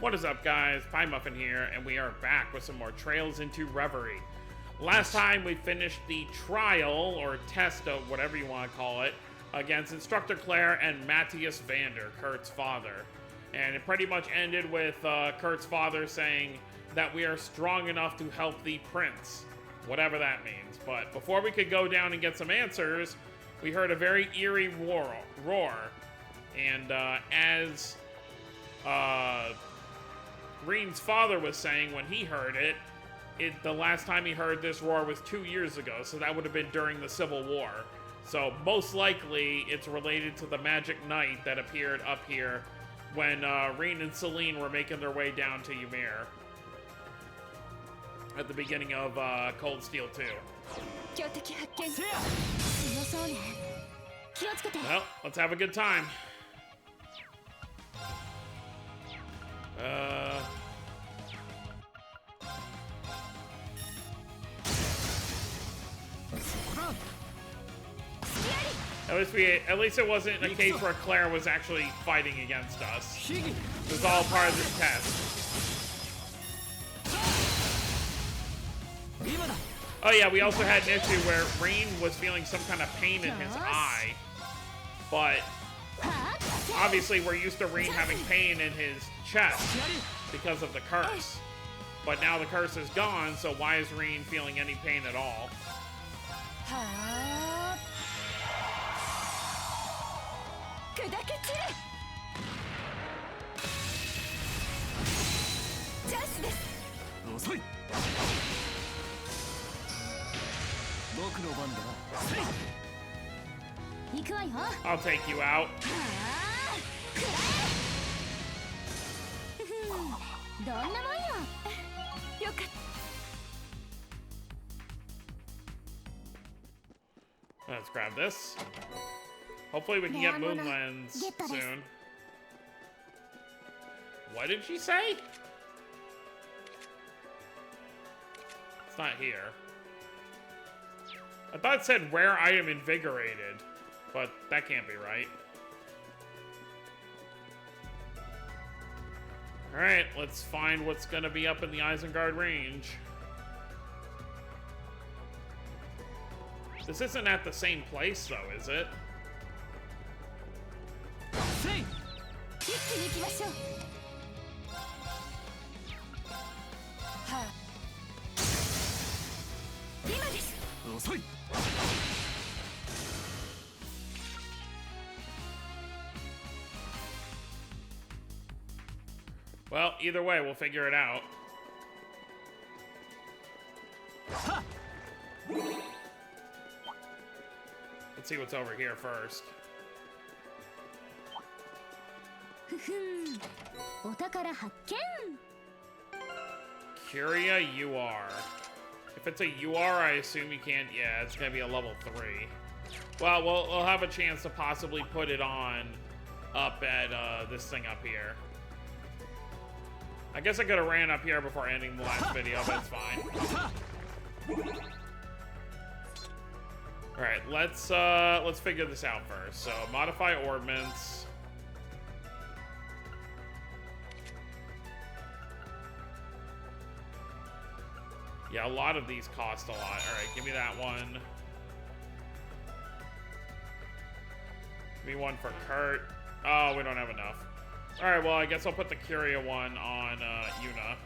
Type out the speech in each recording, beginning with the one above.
What is up, guys? Pie Muffin here, and we are back with some more Trails into Reverie. Last time we finished the trial, or test, of whatever you want to call it, against Instructor Claire and Matthias Vander, Kurt's father. And it pretty much ended with Kurt's father saying that we are strong enough to help the prince, whatever that means. But before we could go down and get some answers, we heard a very eerie roar. And as Reen's father was saying when he heard it, the last time he heard this roar was 2 years ago, so that would have been during the Civil War. So most likely it's related to the Magic Knight that appeared up here when Reen and Celine were making their way down to Ymir at the beginning of Cold Steel 2. Well, let's have a good time. At least it wasn't a case where Claire was actually fighting against us. It was all part of this test. Oh yeah, we also had an issue where Reen was feeling some kind of pain in his eye, but obviously we're used to Reen having pain in his chest because of the curse. But now the curse is gone, so why is Reen feeling any pain at all? I'll take you out. Let's grab this. Hopefully we can get Moonlands soon. What did she say? It's not here. I thought it said rare item invigorated, but that can't be right. Alright, let's find what's gonna be up in the Isengard range. This isn't at the same place, though, is it? Well, either way, we'll figure it out. Let's see what's over here first. Curia UR. If it's a UR, I assume you can't... Yeah, it's gonna be a level 3. Well, we'll have a chance to possibly put it on up at this thing up here. I guess I could have ran up here before ending the last video, but it's fine. Alright, let's figure this out first. So, modify ordnance. Yeah, a lot of these cost a lot. Alright, give me that one. Give me one for Kurt. Oh, we don't have enough. Alright, well, I guess I'll put the Curia one on Yuna.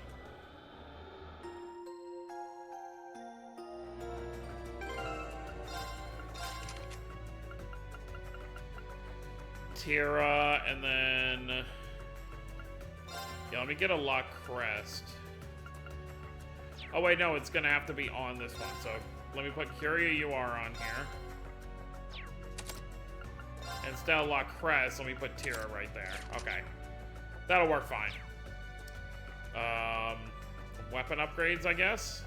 Tira, and then... Yeah, let me get a lock crest. Oh, wait, no, it's gonna have to be on this one, so let me put Curia UR on here. Instead of lock crest, let me put Tira right there. Okay. That'll work fine. Weapon upgrades, I guess?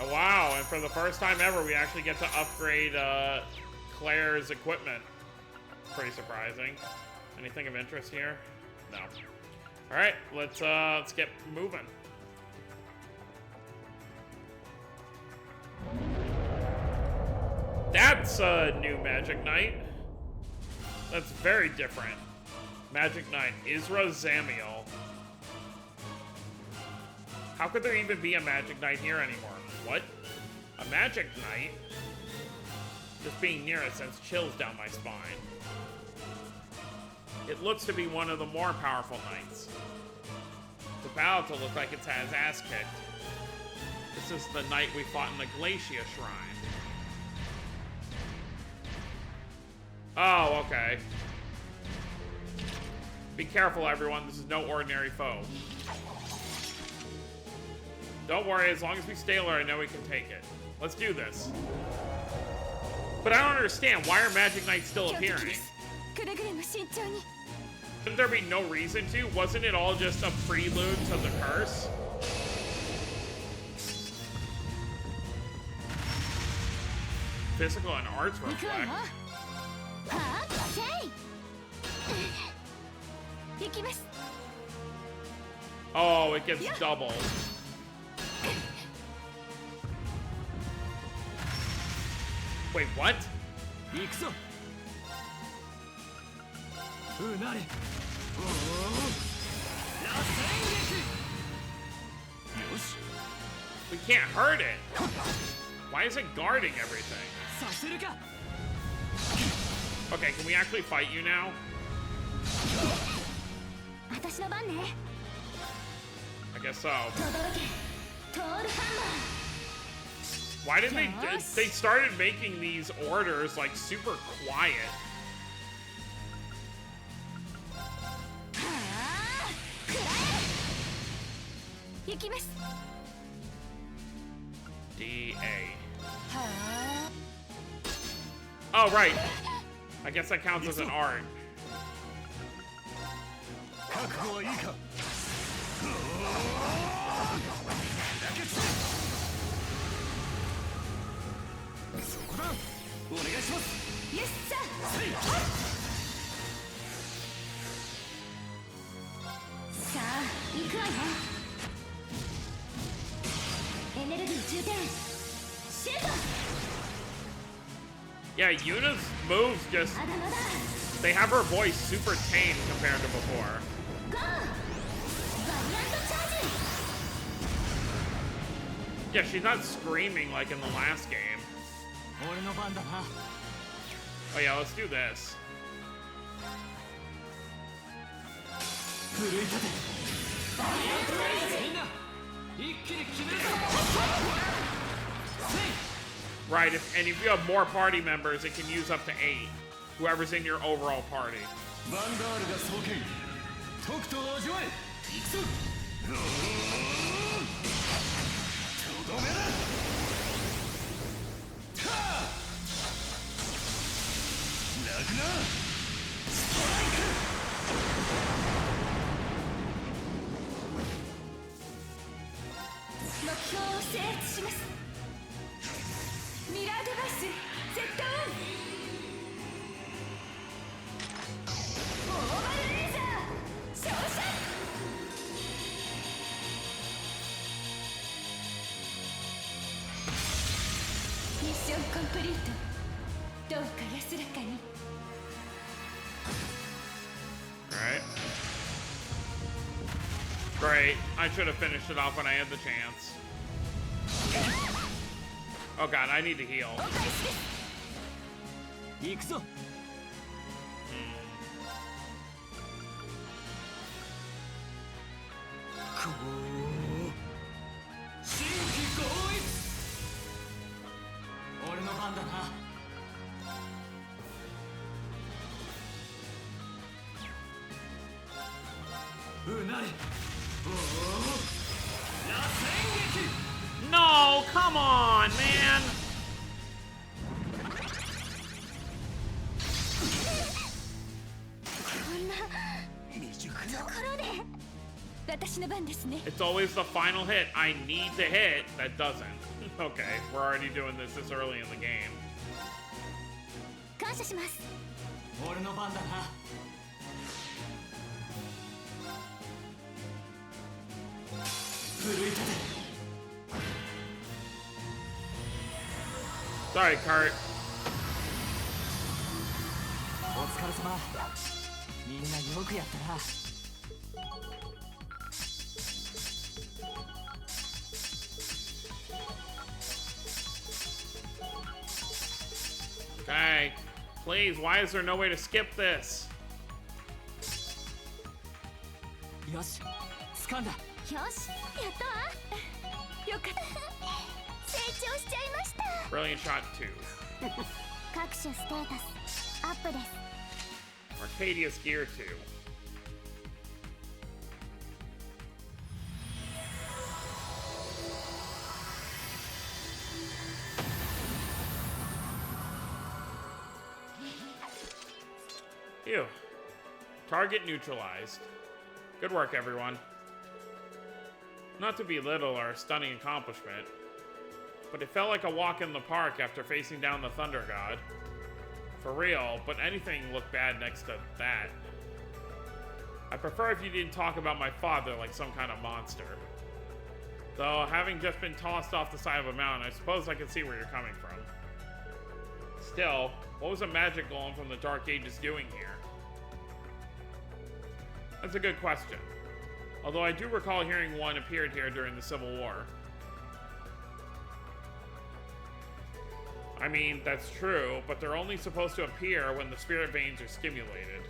Oh, wow, and for the first time ever, we actually get to upgrade Claire's equipment. Pretty surprising. Anything of interest here? No. Alright, let's get moving. That's a new Magic Knight. That's very different. Magic Knight, Isra Zamiel. How could there even be a Magic Knight here anymore? What? A Magic Knight? Just being near it sends chills down my spine. It looks to be one of the more powerful knights. It's about to look like it's had his ass kicked. This is the knight we fought in the Glacia Shrine. Oh, okay. Be careful, everyone. This is no ordinary foe. Don't worry, as long as we stay alert, I know we can take it. Let's do this. But I don't understand. Why are Magic Knights still appearing? Shouldn't there be no reason to? Wasn't it all just a prelude to the curse? Physical and arts reflect. Oh, it gets doubled. Wait, what? We can't hurt it. Why is it guarding everything? Okay, can we actually fight you now? I guess so. Why did they started making these orders like super quiet? D-A. Oh, right. I guess that counts as an art. Yeah, Yuna's moves just... They have her voice super tame compared to before. Yeah, she's not screaming like in the last game. Oh yeah, let's do this. Right, and if you have more party members, it can use up to 8. Whoever's in your overall party. Alright. Great. I should have finished it off when I had the chance. Oh god, I need to heal. No, come on, man. It's always the final hit. I need to hit. That doesn't. Okay, we're already doing this early in the game. Sorry, Kurt. 疲れ様。みんなよくやったな。Okay, please, why is there no way to skip this? よし、掴んだ。よし、やったわ。よかった。成長しちゃいました。Brilliant shot 2. 各種ステータスアップです。Arcadius Gear 2. Phew. Target neutralized. Good work, everyone. Not to belittle our stunning accomplishment, but it felt like a walk in the park after facing down the Thunder God. For real, but anything looked bad next to that. I prefer if you didn't talk about my father like some kind of monster. Though, having just been tossed off the side of a mountain, I suppose I can see where you're coming from. Still, what was a magic golem from the Dark Ages doing here? That's a good question. Although I do recall hearing one appeared here during the Civil War. I mean, that's true, but they're only supposed to appear when the spirit veins are stimulated.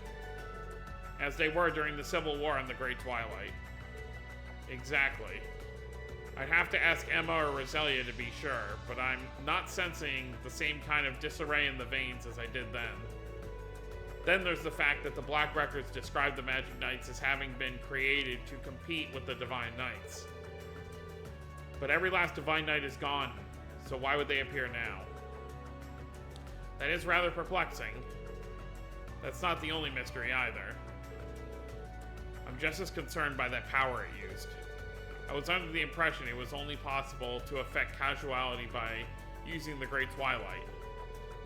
As they were during the Civil War in the Great Twilight. Exactly. I'd have to ask Emma or Roselia to be sure, but I'm not sensing the same kind of disarray in the veins as I did then. Then there's the fact that the Black Records describe the Magic Knights as having been created to compete with the Divine Knights. But every last Divine Knight is gone, so why would they appear now? That is rather perplexing. That's not the only mystery either. I'm just as concerned by that power it used. I was under the impression it was only possible to affect casuality by using the Great Twilight.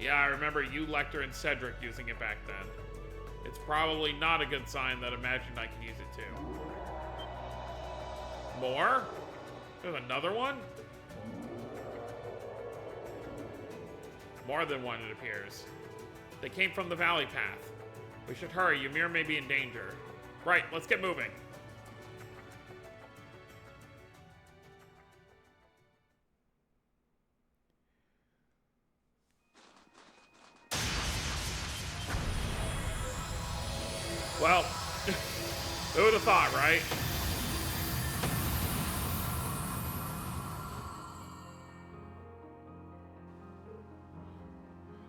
Yeah, I remember you, Lecter, and Cedric using it back then. It's probably not a good sign that a Magic Knight can use it too. More? There's another one? More than one, it appears. They came from the Valley Path. We should hurry, Ymir may be in danger. Right, let's get moving. Well, who would have thought, right?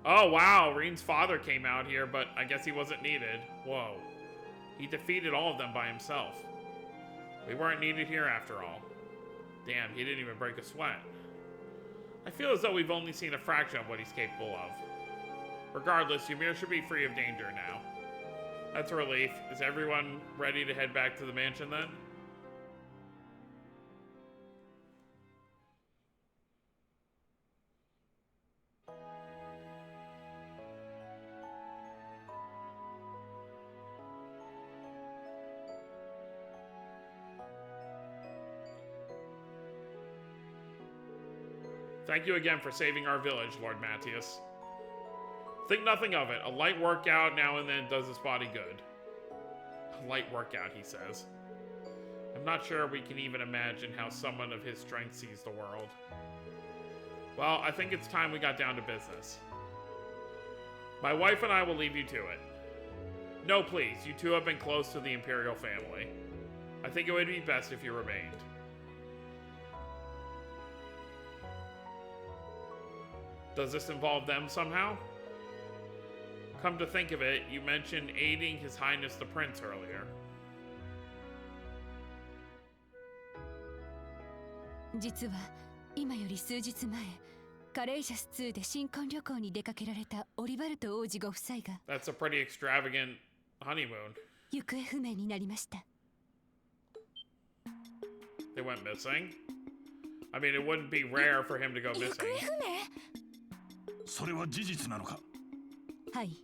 Oh, wow, Reen's father came out here, but I guess he wasn't needed. Whoa. He defeated all of them by himself. We weren't needed here after all. Damn, he didn't even break a sweat. I feel as though we've only seen a fraction of what he's capable of. Regardless, Ymir should be free of danger now. That's a relief. Is everyone ready to head back to the mansion then? Thank you again for saving our village, Lord Matthias. Think nothing of it. A light workout now and then does his body good. A light workout, he says. I'm not sure we can even imagine how someone of his strength sees the world. Well, I think it's time we got down to business. My wife and I will leave you to it. No, please. You two have been close to the Imperial family. I think it would be best if you remained. Does this involve them somehow? Come to think of it, you mentioned aiding His Highness the Prince earlier. 実は今より数日前、カレイジャス2で新婚旅行に出かけられたオリバルト王子ご夫妻が That's a pretty extravagant honeymoon. 行方不明になりました。They went missing? I mean, it wouldn't be rare for him to go missing. それは事実なのか？はい、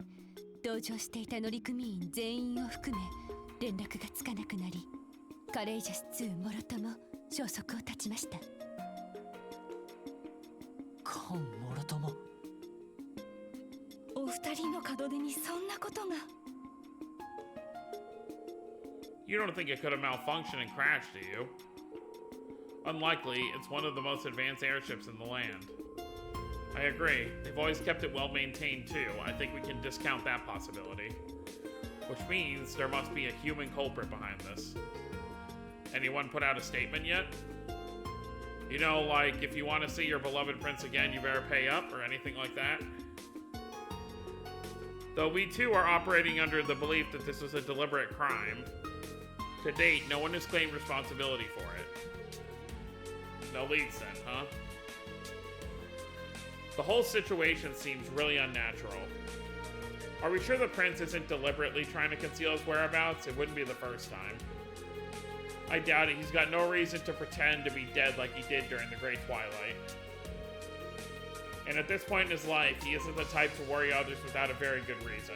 同乗していた乗組員全員を含め連絡がつかなくなり、カレイジャス2もろとも消息を絶ちました。コンもろとも。お二二人の門出にそんなことが。 You don't think it could have malfunctioned and crashed, do you? Unlikely, it's one of the most advanced airships in the land. I agree. They've always kept it well maintained too. I think we can discount that possibility. Which means there must be a human culprit behind this. Anyone put out a statement yet? You know, like, if you want to see your beloved prince again, you better pay up, or anything like that? Though we too are operating under the belief that this was a deliberate crime, to date, no one has claimed responsibility for it. No leads then, huh? The whole situation seems really unnatural. Are we sure the prince isn't deliberately trying to conceal his whereabouts? It wouldn't be the first time. I doubt it. He's got no reason to pretend to be dead like he did during the Great Twilight. And at this point in his life, he isn't the type to worry others without a very good reason.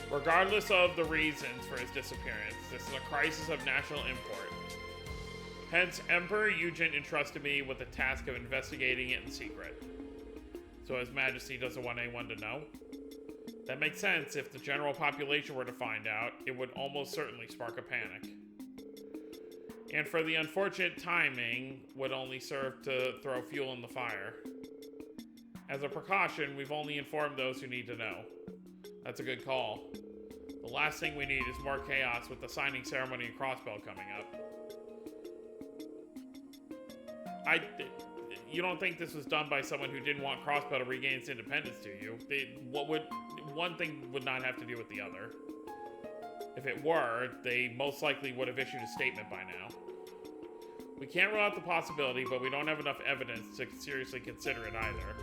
Regardless of the reasons for his disappearance, this is a crisis of national import. Hence, Emperor Eugen entrusted me with the task of investigating it in secret. So His Majesty doesn't want anyone to know? That makes sense. If the general population were to find out, it would almost certainly spark a panic. And for the unfortunate timing, would only serve to throw fuel in the fire. As a precaution, we've only informed those who need to know. That's a good call. The last thing we need is more chaos with the signing ceremony and crossbow coming up. You don't think this was done by someone who didn't want Crossbow to regain its independence, do you? One thing would not have to do with the other. If it were, they most likely would have issued a statement by now. We can't rule out the possibility, but we don't have enough evidence to seriously consider it either.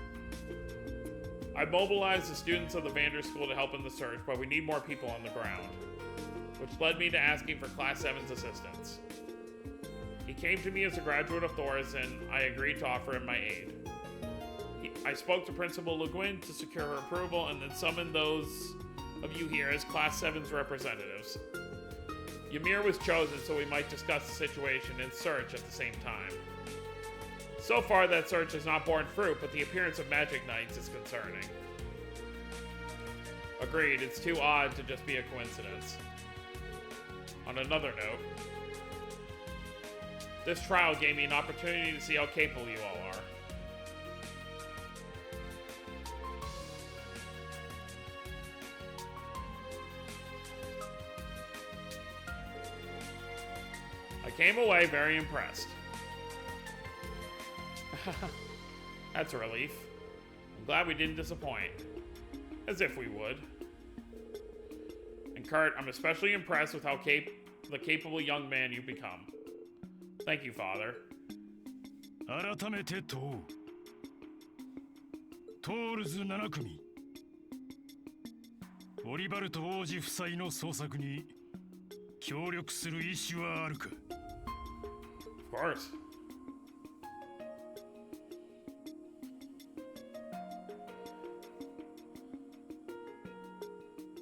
I mobilized the students of the Vander School to help in the search, but we need more people on the ground. Which led me to asking for Class 7's assistance. He came to me as a graduate of Thor's, and I agreed to offer him my aid. I spoke to Principal Le Guin to secure her approval, and then summoned those of you here as Class 7's representatives. Ymir was chosen so we might discuss the situation and search at the same time. So far, that search has not borne fruit, but the appearance of magic knights is concerning. Agreed, it's too odd to just be a coincidence. On another note, this trial gave me an opportunity to see how capable you all are. I came away very impressed. That's a relief. I'm glad we didn't disappoint. As if we would. And Kurt, I'm especially impressed with how the capable young man you've become. Thank you, Father. 改めて問う。トールズ7組。オリバルト王子夫妻の捜索に協力する意思はあるか？ Of course.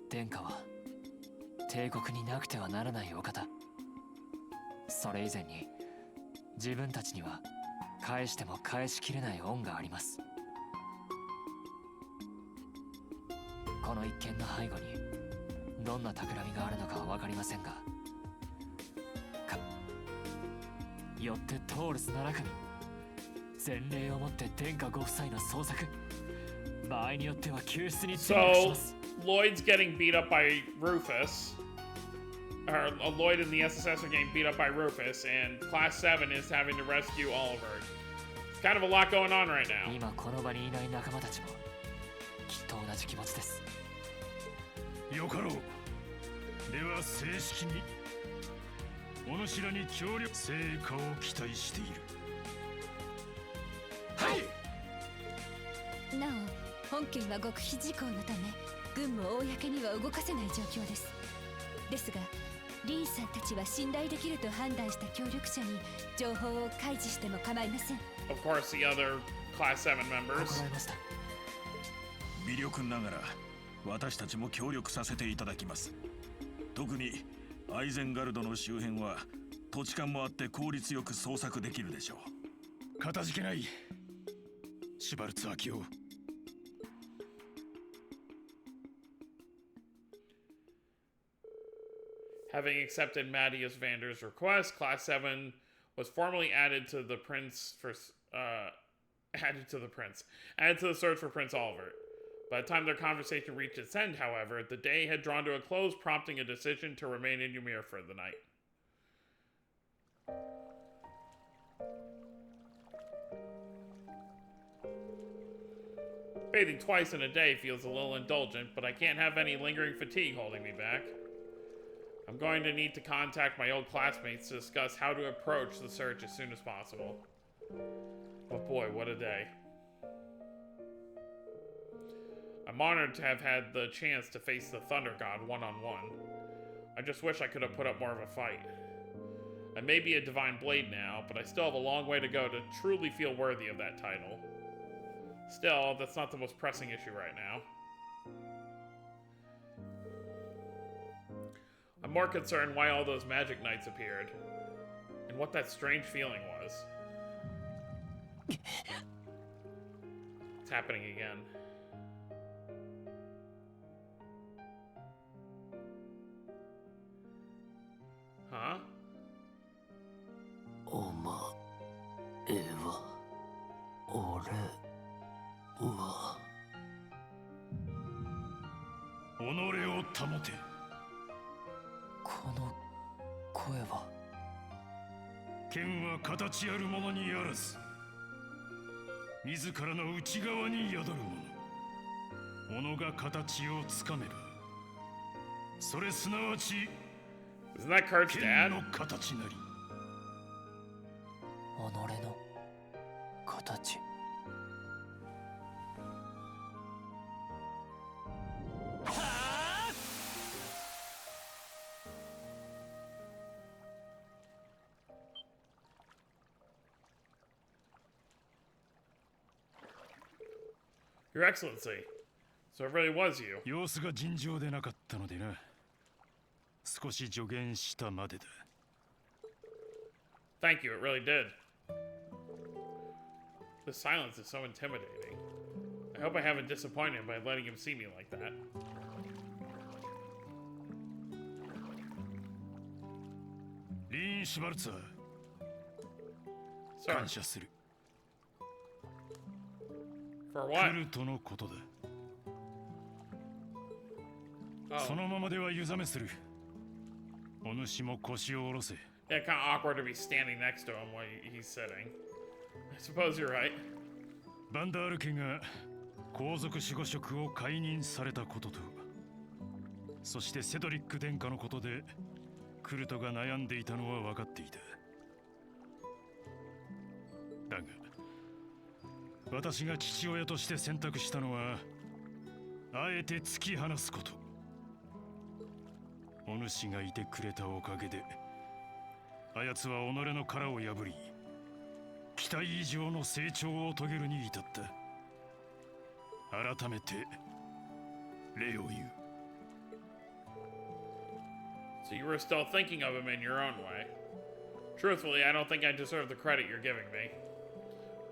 殿下は帝国になくてはならないお方。それ以前に自分たちには返しても返しきれない恩があります。この一件の背後にどんな企みがあるのかは分かりませんが、よってトールス7組前例をもって殿下ご夫妻の捜索、場合によっては救出に尽力します。 Lloyd's getting beat up by Rufus. Or Lloyd and the SSS are getting beat up by Rufus, and Class 7 is having to rescue Oliver. It's kind of a lot going on right now. 今この場にいない仲間たちもきっと同じ気持ちです。よかろう。では正式にお主らに協力成果を期待している。はい。なお、本件は極秘事項のため軍も公には動かせない状況です。ですがリンさんたちは信頼できると判断した協力者に情報を開示しても構いません。 Of course, the other Class 7 members. 心得ました。微力ながら私たちも協力させていただきます。特にアイゼンガルドの周辺は土地勘もあって効率よく捜索できるでしょう。かたじけない。しシュバルツ秋夫。Having accepted Mattias Vander's request, Class 7 was formally added to the search for Prince Oliver. By the time their conversation reached its end, however, the day had drawn to a close, prompting a decision to remain in Ymir for the night. Bathing twice in a day feels a little indulgent, but I can't have any lingering fatigue holding me back. I'm going to need to contact my old classmates to discuss how to approach the search as soon as possible. But boy, what a day. I'm honored to have had the chance to face the Thunder God one-on-one. I just wish I could have put up more of a fight. I may be a Divine Blade now, but I still have a long way to go to truly feel worthy of that title. Still, that's not the most pressing issue right now. I'm more concerned why all those magic knights appeared, and what that strange feeling was. It's happening again. Huh? お前は俺は己を保て。この声は剣は形あるものにあらず、自らの内側に宿るもの。己が形をつかめば、それすなわち Isn't that Kurt's 剣 dad? の形なり。己の形。Your Excellency. So it really was you. 様子が尋常でなかったのでな。少し助言したまでだ。Thank you, it really did. The silence is so intimidating. I hope I haven't disappointed him by letting him see me like that. リーン・シュバルツァー、 Sorry. 感謝する。 For ク what? ルトのことだ。 Oh. そのままでは湯冷めする。お主も腰を下ろせ。 Yeah, kind of awkward to be standing next to him while he's sitting. I suppose you're right. バンダール家が皇族守護職を解任されたことと、そしてセドリック殿下のことでクルトが悩んでいたのは分かっていた。だが私が父親として選択したのは、あえて突き放すこと。お主がいてくれたおかげで、あやつは己の殻を破り、期待以上の成長を遂げるに至った。改めて礼を言う。 So you were still thinking of him in your own way. Truthfully, I don't think I deserve the credit you're giving me.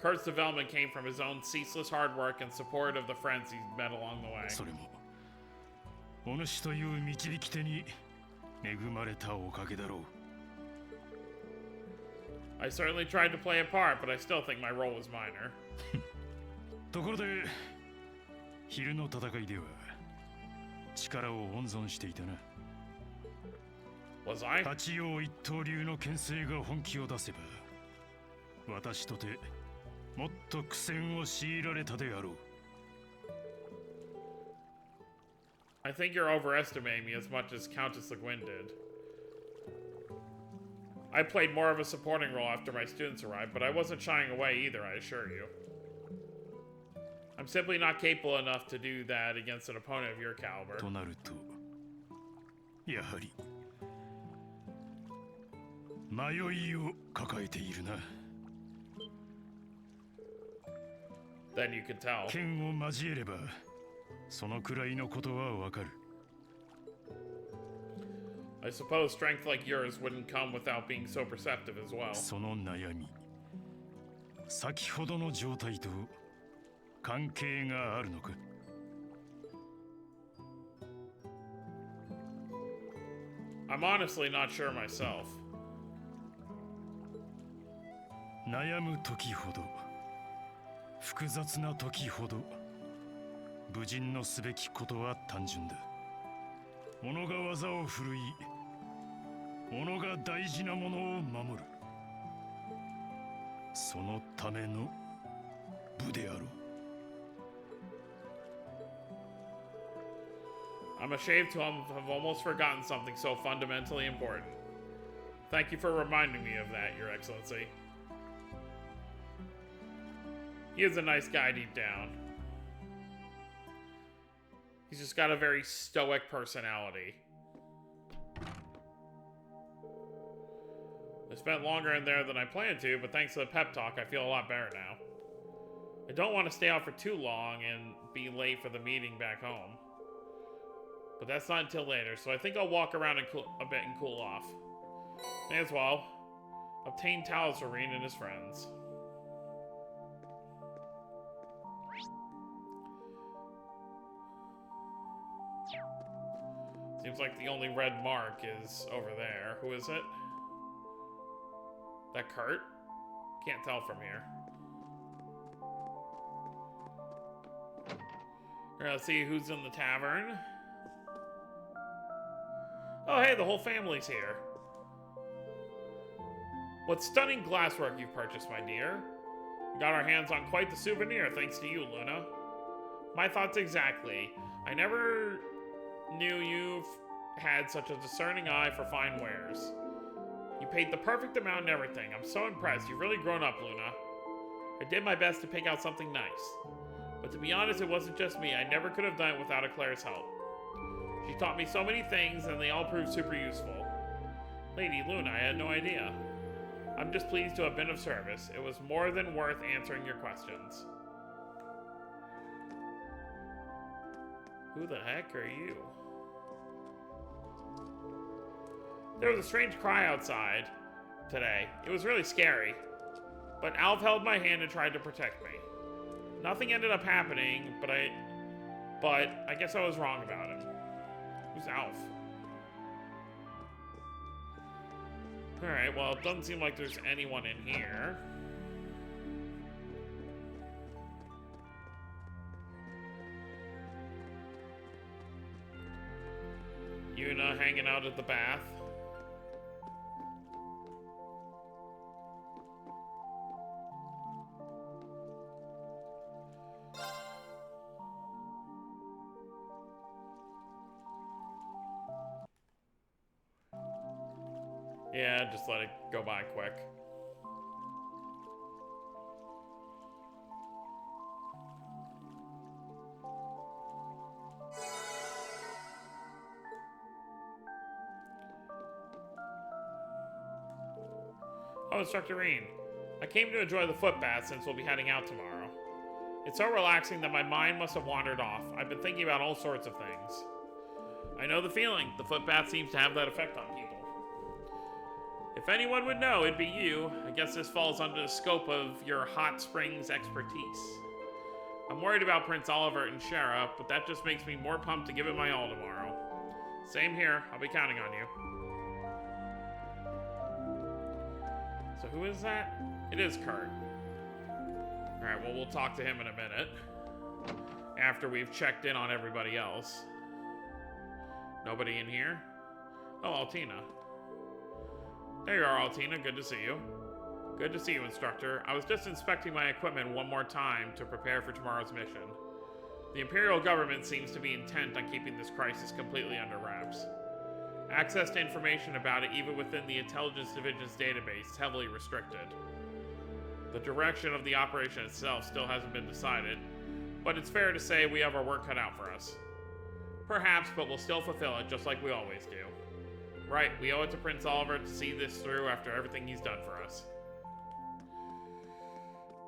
Kurt's development came from his own ceaseless hard work and support of the friends he's met along the way. それもお主という導き手に恵まれたおかげだろう。 I certainly tried to play a part, but I still think my role was minor. ところで昼の戦いでは力を温存していたな。 Was I? 八葉一刀流の牽制が本気を出せば、私とてもっと苦戦を強いられたであろう。 I think you're overestimating me as much as Countess Le Guin did. I played more of a supporting role after my students arrived, but I wasn't shying away either, I assure you. I'm simply not capable enough to do that against an opponent of your caliber. となると、やはり迷いを抱えているな。 Then you could tell. 剣を交えればそのくらいのことはわかる。 I suppose strength like yours wouldn't come without being so perceptive as well. その悩み、先ほどの状態と関係があるのか。I'm honestly not sure myself. 悩む時ほど、複雑な時ほど、武人のすべきことは単純だ。己が技を振るい、己が大事なものを守る。そのための武であろう。I'm ashamed to have almost forgotten something so fundamentally important. Thank you for reminding me of that, Your Excellency. He is a nice guy deep down. He's just got a very stoic personality. I spent longer in there than I planned to, but thanks to the pep talk, I feel a lot better now. I don't want to stay out for too long and be late for the meeting back home. But that's not until later, so I think I'll walk around and a bit and cool off. May as well obtain Tal'Zarine and his friends. Seems like the only red mark is over there. Who is it? That Kurt? Can't tell from here. Alright, let's see who's in the tavern. Oh, hey, the whole family's here. What stunning glasswork you've purchased, my dear. We got our hands on quite the souvenir, thanks to you, Luna. My thoughts exactly. I never knew you've had such a discerning eye for fine wares. You paid the perfect amount and everything. I'm so impressed. You've really grown up, Luna. I did my best to pick out something nice. But to be honest, it wasn't just me. I never could have done it without Claire's help. She taught me so many things, and they all proved super useful. Lady Luna, I had no idea. I'm just pleased to have been of service. It was more than worth answering your questions. Who the heck are you? There was a strange cry outside today. It was really scary. But Alf held my hand and tried to protect me. Nothing ended up happening, but I guess I was wrong about him. Who's Alf? Alright, well, it doesn't seem like there's anyone in here. Yuna hanging out at the bath. Yeah, just let it go by quick. Oh, Instructor Reen. I came to enjoy the foot bath since we'll be heading out tomorrow. It's so relaxing that my mind must have wandered off. I've been thinking about all sorts of things. I know the feeling. The foot bath seems to have that effect on people. If anyone would know, it'd be you. I guess this falls under the scope of your hot springs expertise. I'm worried about Prince Oliver and Shara, but that just makes me more pumped to give it my all tomorrow. Same here. I'll be counting on you. So who is that? It is Kurt. Alright, well, we'll talk to him in a minute. After we've checked in on everybody else. Nobody in here? Oh, Altina. There you are, Altina. Good to see you. Good to see you, Instructor. I was just inspecting my equipment one more time to prepare for tomorrow's mission. The Imperial government seems to be intent on keeping this crisis completely under wraps. Access to information about it, even within the Intelligence Division's database, is heavily restricted. The direction of the operation itself still hasn't been decided, but it's fair to say we have our work cut out for us. Perhaps, but we'll still fulfill it just like we always do. Right, we owe it to Prince Oliver to see this through after everything he's done for us.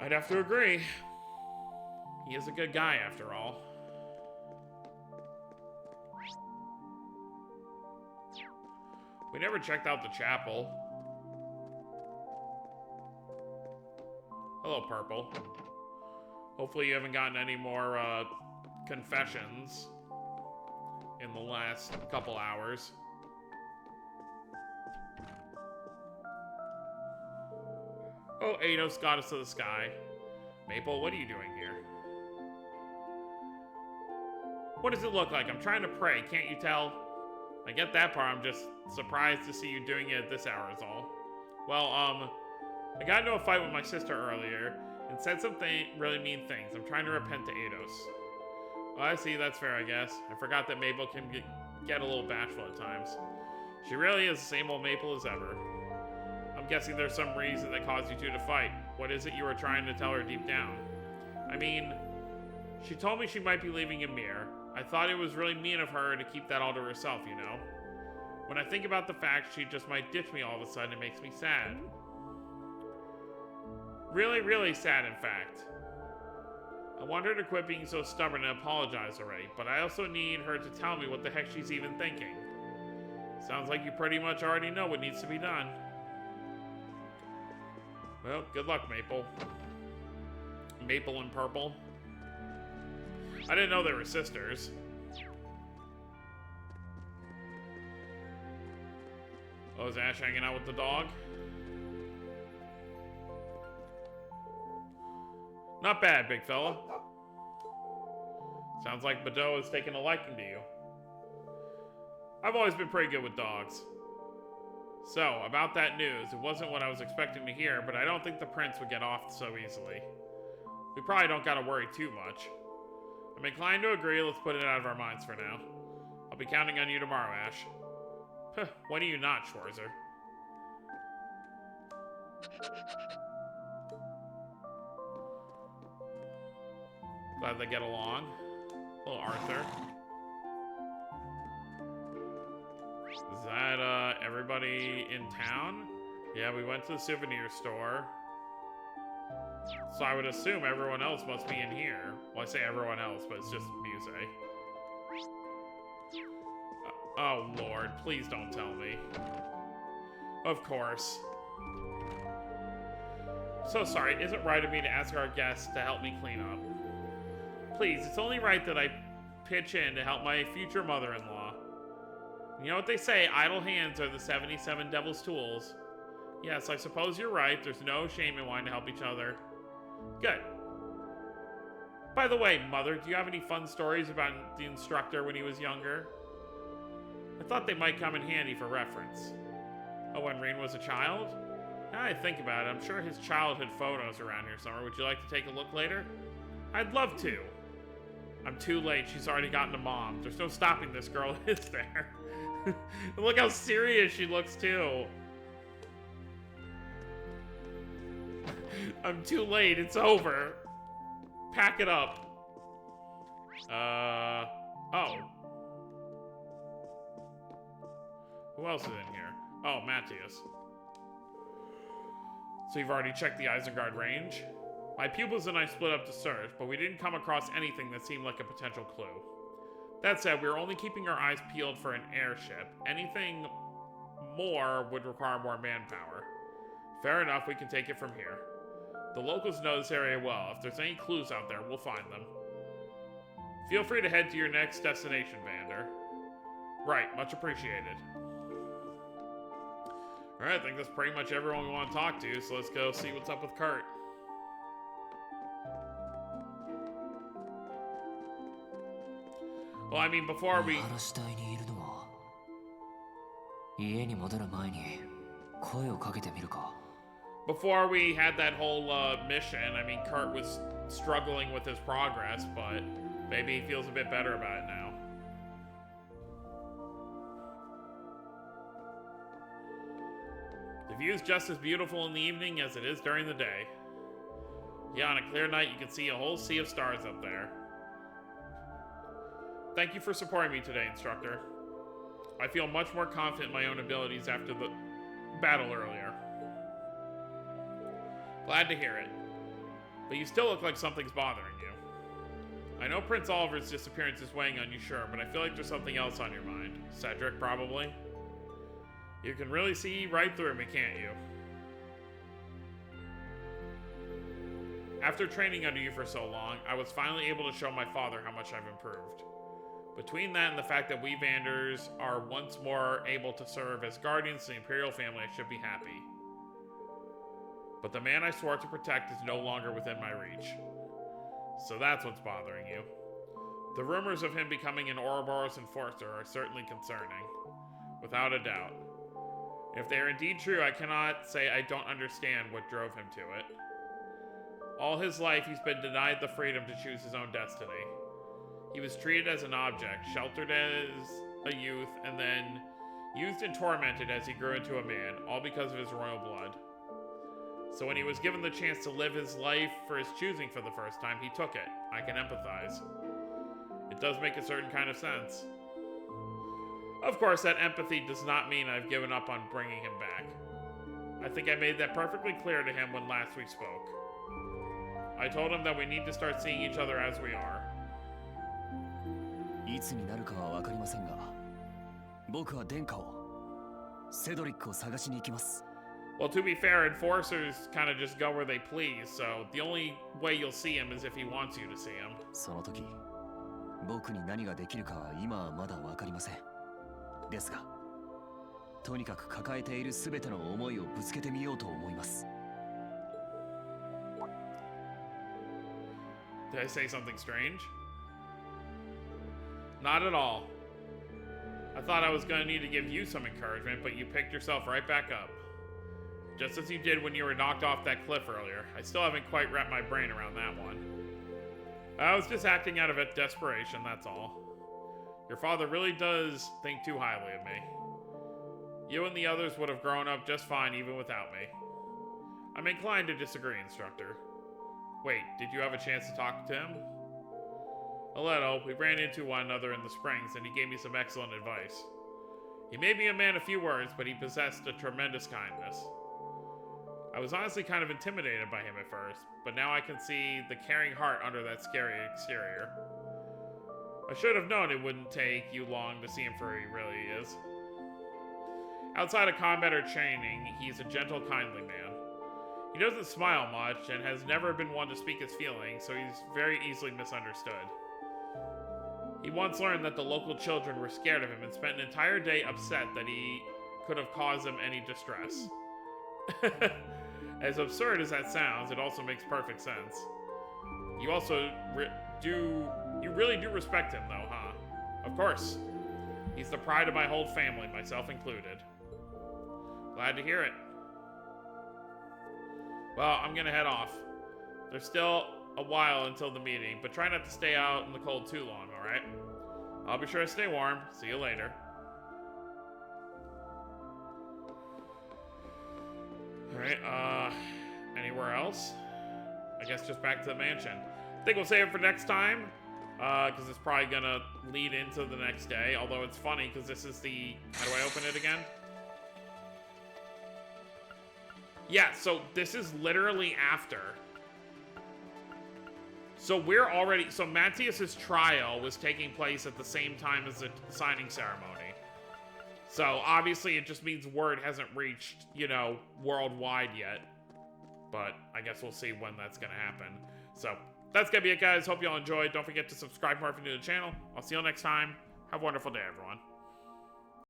I'd have to agree. He is a good guy, after all. We never checked out the chapel. Hello, Purple. Hopefully you haven't gotten any more confessions in the last couple hours. Oh, Eidos, goddess of the sky. Maple, what are you doing here? What does it look like? I'm trying to pray, can't you tell? I get that part, I'm just surprised to see you doing it at this hour is all. Well, I got into a fight with my sister earlier and said some really mean things. I'm trying to repent to Eidos. Well, I see, that's fair, I guess. I forgot that Maple can get a little bashful at times. She really is the same old Maple as ever. I'm guessing there's some reason that caused you two to fight. What is it you were trying to tell her deep down? I mean, she told me she might be leaving Ymir. I thought it was really mean of her to keep that all to herself, you know? When I think about the fact she just might ditch me all of a sudden, it makes me sad. Really, really sad, in fact. I want her to quit being so stubborn and apologize already, but I also need her to tell me what the heck she's even thinking. Sounds like you pretty much already know what needs to be done. Well, good luck, Maple. Maple and Purple. I didn't know they were sisters. Oh, is Ash hanging out with the dog? Not bad, big fella. Sounds like Badeau has taken a liking to you. I've always been pretty good with dogs. So, about that news, it wasn't what I was expecting to hear, but I don't think the prince would get off so easily. We probably don't gotta worry too much. I'm inclined to agree, let's put it out of our minds for now. I'll be counting on you tomorrow, Ash. Huh, when are you not, Schwarzer? Glad they get along. Little Arthur. Is that, everybody in town? Yeah, we went to the souvenir store. So I would assume everyone else must be in here. Well, I say everyone else, but it's just Muse. Oh, Lord, please don't tell me. Of course. So sorry, is it right of me to ask our guests to help me clean up? Please, it's only right that I pitch in to help my future mother-in-law. You know what they say, idle hands are the 77 devil's tools. Yes, I suppose you're right, there's no shame in wanting to help each other. Good. By the way, Mother, do you have any fun stories about the instructor when he was younger? I thought they might come in handy for reference. Oh, when Reen was a child? Now I think about it, I'm sure his childhood photos around here somewhere. Would you like to take a look later? I'd love to. I'm too late, she's already gotten a mom. There's no stopping this girl, is there? Look how serious she looks, too. I'm too late, it's over. Pack it up. Oh. Who else is in here? Oh, Matthias. So you've already checked the Isengard range? My pupils and I split up to search, but we didn't come across anything that seemed like a potential clue. That said, we were only keeping our eyes peeled for an airship. Anything more would require more manpower. Fair enough, we can take it from here. The locals know this area well. If there's any clues out there, we'll find them. Feel free to head to your next destination, Vander. Right, much appreciated. Alright, I think that's pretty much everyone we want to talk to, so let's go see what's up with Kurt. Well, I mean, before we... Before we had that whole mission, I mean, Kurt was struggling with his progress, but maybe he feels a bit better about it now. The view is just as beautiful in the evening as it is during the day. Yeah, on a clear night, you can see a whole sea of stars up there. Thank you for supporting me today, Instructor. I feel much more confident in my own abilities after the battle earlier. Glad to hear it. But you still look like something's bothering you. I know Prince Oliver's disappearance is weighing on you, sure, but I feel like there's something else on your mind. Cedric, probably? You can really see right through me, can't you? After training under you for so long, I was finally able to show my father how much I've improved. Between that and the fact that we Vanders are once more able to serve as guardians to the Imperial family, I should be happy. But the man I swore to protect is no longer within my reach. So that's what's bothering you. The rumors of him becoming an Ouroboros enforcer are certainly concerning. Without a doubt. If they are indeed true, I cannot say I don't understand what drove him to it. All his life, he's been denied the freedom to choose his own destiny. He was treated as an object, sheltered as a youth, and then used and tormented as he grew into a man, all because of his royal blood. So when he was given the chance to live his life for his choosing for the first time, he took it. I can empathize. It does make a certain kind of sense. Of course, that empathy does not mean I've given up on bringing him back. I think I made that perfectly clear to him when last we spoke. I told him that we need to start seeing each other as we are. いつになるかは分かりませんが、僕は殿下を、セドリックを探しに行きます。Well, to be fair, enforcers kind of just go where they please, so the only way you'll see him is if he wants you to see him. その時、僕に何ができるかは今はまだ分かりません。ですが、とにかく抱えているすべての思いをぶつけてみようと思います。Did I say something strange? Not at all. I thought I was going to need to give you some encouragement, but you picked yourself right back up. Just as you did when you were knocked off that cliff earlier. I still haven't quite wrapped my brain around that one. I was just acting out of desperation, that's all. Your father really does think too highly of me. You and the others would have grown up just fine even without me. I'm inclined to disagree, Instructor. Wait, did you have a chance to talk to him? Aleto, we ran into one another in the springs, and he gave me some excellent advice. He may be a man of few words, but he possessed a tremendous kindness. I was honestly kind of intimidated by him at first, but now I can see the caring heart under that scary exterior. I should have known it wouldn't take you long to see him for who he really is. Outside of combat or training, he's a gentle, kindly man. He doesn't smile much, and has never been one to speak his feelings, so he's very easily misunderstood. He once learned that the local children were scared of him and spent an entire day upset that he could have caused them any distress. As absurd as that sounds, it also makes perfect sense. You also you really do respect him though, huh? Of course. He's the pride of my whole family, myself included. Glad to hear it. Well, I'm gonna head off. There's still a while until the meeting, but try not to stay out in the cold too long, alright? I'll be sure to stay warm. See you later. Alright, anywhere else? I guess just back to the mansion. I think we'll save it for next time, because it's probably gonna lead into the next day, although it's funny, because this is the... How do I open it again? Yeah, so this is literally after. So we're already... So Matthias's trial was taking place at the same time as the signing ceremony. So obviously it just means word hasn't reached, you know, worldwide yet. But I guess we'll see when that's going to happen. So that's going to be it, guys. Hope you all enjoyed. Don't forget to subscribe more if you're new to the channel. I'll see you all next time. Have a wonderful day, everyone.